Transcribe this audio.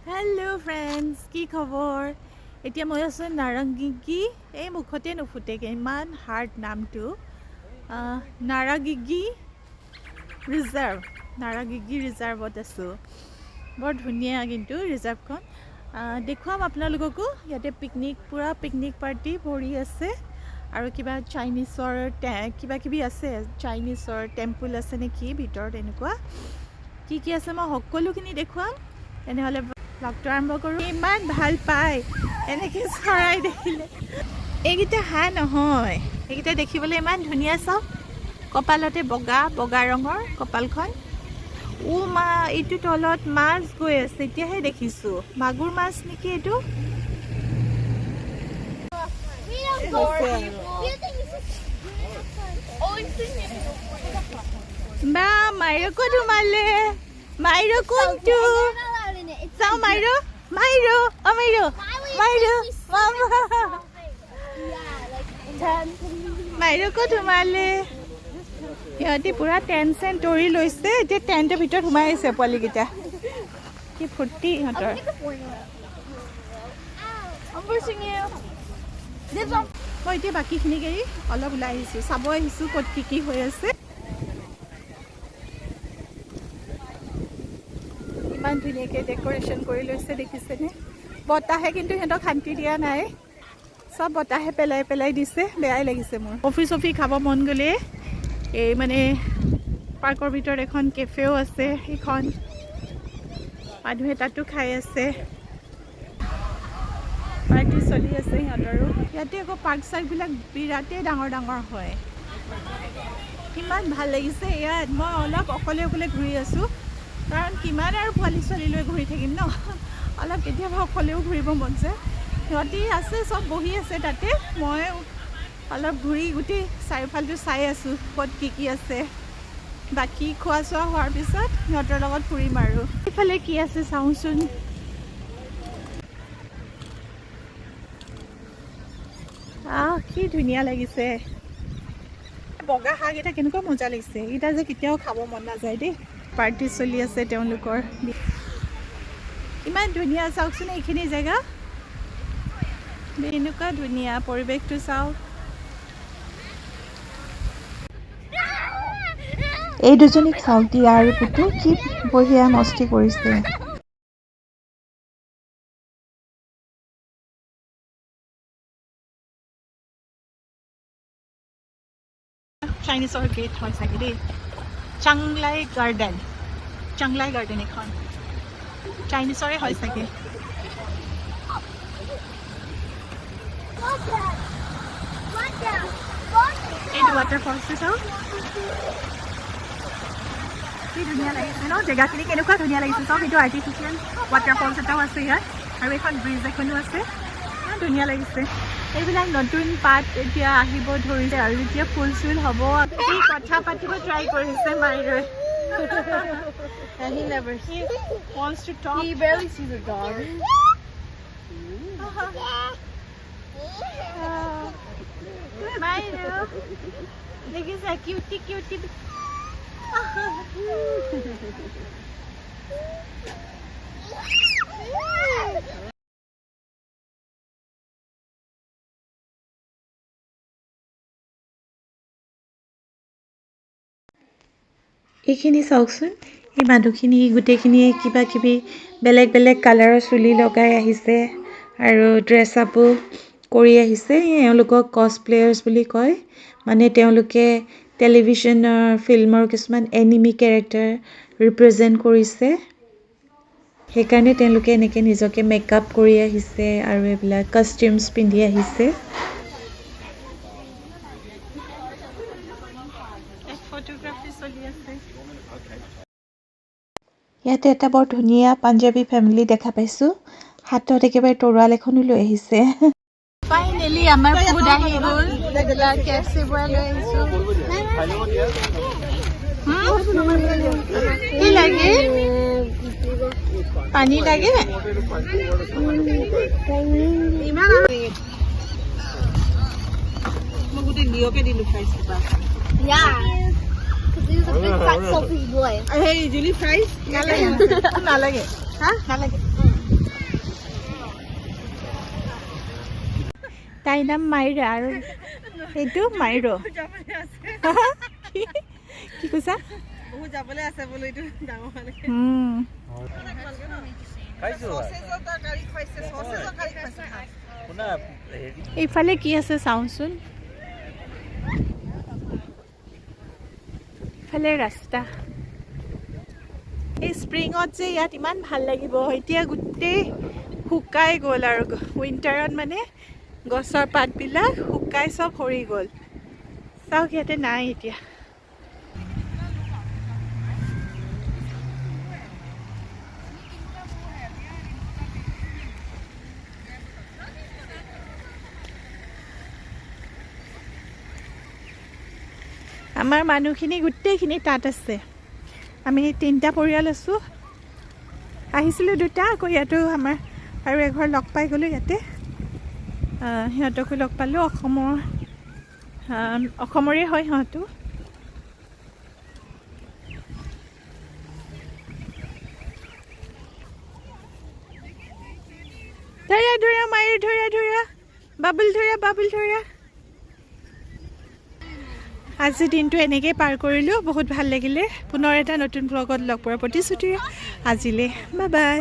Hello friends, কি খবৰ? এতিয়া মই আছো নাৰাংগিগি এই মুখতে নুফুটেগে ইমান হাৰ্ড নামটো নাৰাংগিগি ৰিজাৰ্ভত আছো বৰ ধুনীয়া কিন্তু ৰিজাৰ্ভখন দেখুৱাম আপোনালোককো ইয়াতে পুৰা পিকনিক পাৰ্টি ভৰি আছে আৰু কিবা চাইনিজৰ কিবা কিবি আছে চাইনিজৰ টেম্পল আছে নেকি ভিতৰত এনেকুৱা কি আছে মই সকলোখিনি দেখুৱাম এনেহ'লে ব্লগটো আৰম্ভ কৰোঁ ইমান ভাল পায় এনেকৈ চৰাই দেখিলে এইকেইটা হাঁহ নহয় এইকেইটা দেখিবলৈ ইমান ধুনীয়া চাওক কপালতে বগা ৰঙৰ কপালখন মা এইটো তলত মাছ গৈ আছে এতিয়াহে দেখিছোঁ মাগুৰ মাছ নেকি এইটো বা মাইৰকো ধুমালে মাইৰ কোনটো চাও মাইৰ মাইৰকো ধুমালে সিহঁতি পুৰা টেণ্ট চেণ্ট তৰি লৈছে এতিয়া টেণ্টৰ ভিতৰত সোমাই আহিছে পোৱালীকেইটা কি ফূৰ্তি সিহঁতৰ মই এতিয়া বাকীখিনিক এৰি অলপ ওলাই আহিছোঁ চাব আহিছোঁ ক'ত কি হৈ আছে ইমান ধুনীয়াকৈ ডেক'ৰেশ্যন কৰি লৈছে দেখিছেনে বতাহে কিন্তু সিহঁতক শান্তি দিয়া নাই চব বতাহে পেলাই দিছে বেয়াই লাগিছে মোৰ কফি চফি খাব মন গ'লে এই মানে পাৰ্কৰ ভিতৰত এখন কেফেও আছে সেইখন মানুহে তাতো খাই আছে পাৰ্টি চলি আছে সিহঁতৰো ইয়াতে আকৌ পাৰ্ক চাৰ্কবিলাক বিৰাটেই ডাঙৰ হয় ইমান ভাল লাগিছে ইয়াত মই অলপ অকলে ঘূৰি আছোঁ কাৰণ কিমান আৰু পোৱালি ছোৱালী লৈ ঘূৰি থাকিম ন অলপ কেতিয়াবা অকলেও ঘূৰিব মন যায় সিহঁতি আছে চব বহি আছে তাতে মই অলপ ঘূৰি গোটেই চাৰিওফালটো চাই আছোঁ ক'ত কি আছে বাকী খোৱা চোৱা হোৱাৰ পিছত সিহঁতৰ লগত ফুৰিম আৰু এইফালে কি আছে চাওঁচোন কি ধুনীয়া লাগিছে বগা হাঁহকেইটা কেনেকুৱা মজা লাগিছে এইকেইটা যে কেতিয়াও খাব মন নাযায় দেই পাৰ্টি চলি আছে তেওঁলোকৰ ইমান ধুনীয়া চাওকচোন এইখিনি জেগা এনেকুৱা ধুনীয়া পৰিৱেশটো চাওক এই দুজনীক চাওক দিয়া আৰু পুতু কি বঢ়িয়া মস্তি কৰিছে চাইনিজৰ গেট হয় চাগে দেই চাংলাই গাৰ্ডেন এখন চাইনিজৰে হয় চাগে এইটো ৱাটাৰফলটো চাওক কি ধুনীয়া লাগিছে ন জেগাখিনি কেনেকুৱা ধুনীয়া লাগিছে চাওক এইটো আৰ্টিফিচিয়েল ৱাটাৰফলছ এটাও আছে ইয়াত আৰু এখন ব্ৰিজ এখনো আছে ইমান ধুনীয়া লাগিছে এইবিলাক নতুন পাত এতিয়া আহিব ধৰিছে আৰু এতিয়া ফুল চুল হ'ব কি কথা পাতিব ট্ৰাই কৰিছে মাইৰে And he wants to talk. He barely sees a dog. Mairo, look at that cutie. এইখিনি চাওকচোন এই মানুহখিনি গোটেইখিনিয়ে কিবা কিবি বেলেগ কালাৰৰ চুলি লগাই আহিছে আৰু ড্ৰেছ আপো কৰি আহিছে এওঁলোকক কছপ্লেয়াৰ্ছ বুলি কয় মানে তেওঁলোকে টেলিভিছনৰ ফিল্মৰ কিছুমান এনিমি কেৰেক্টাৰ ৰিপ্ৰেজেণ্ট কৰিছে সেইকাৰণে তেওঁলোকে এনেকৈ নিজকে মেকআপ কৰি আহিছে আৰু এইবিলাক কষ্টিউমছ পিন্ধি আহিছে ফটোগ্ৰাফি চলি আছে ইয়াতে এটা বৰ ধুনীয়া পাঞ্জাবী ফেমিলি দেখা পাইছোঁ হাতত একেবাৰে তৰোৱাল এখনো লৈ আহিছে ফাইনেলি আমাৰ ফুড আহি গ'ল কেফচি পৰা লৈ আহিছোঁ কি লাগে পানী লাগে মই গোটেই লিঅ'কে দিলোঁ fries Yeah. He's a big fat selfie boy. Hey, Julie fries? Nalage. Huh? Nalage. তাইৰ নাম মাইৰা আৰু এইটো মাইৰো কি কৈছা বহুত যাবলৈ আছে বোলো এইটো ডাঙৰ মানে এইফালে কি আছে চাওঁচোন ইফালে ৰাস্তা এই স্প্ৰিঙত যে ইয়াত ইমান ভাল লাগিব এতিয়া গোটেই শুকাই গ'ল আৰু উইণ্টাৰত মানে গছৰ পাতবিলাক শুকাই চব সৰি গ'ল চাওক ইয়াতে নাই এতিয়া আমাৰ মানুহখিনি গোটেইখিনি তাত আছে আমি 3টা পৰিয়াল আছোঁ আহিছিলোঁ 2টা আকৌ ইয়াতো আমাৰ আৰু এঘৰ লগ পাই গ'লোঁ ইয়াতে সিহঁতকো লগ পালোঁ অসমৰে হয় সিহঁতো ধৰা ধৰা মায়েৰ ধৰা ধৰা বাবুল ধৰা আজি দিনটো এনেকৈ পাৰ কৰিলোঁ বহুত ভাল লাগিলে পুনৰ এটা নতুন ব্লগত লগ পোৱাৰ প্ৰতিশ্ৰুতিৰে আজিলৈ বাই বাই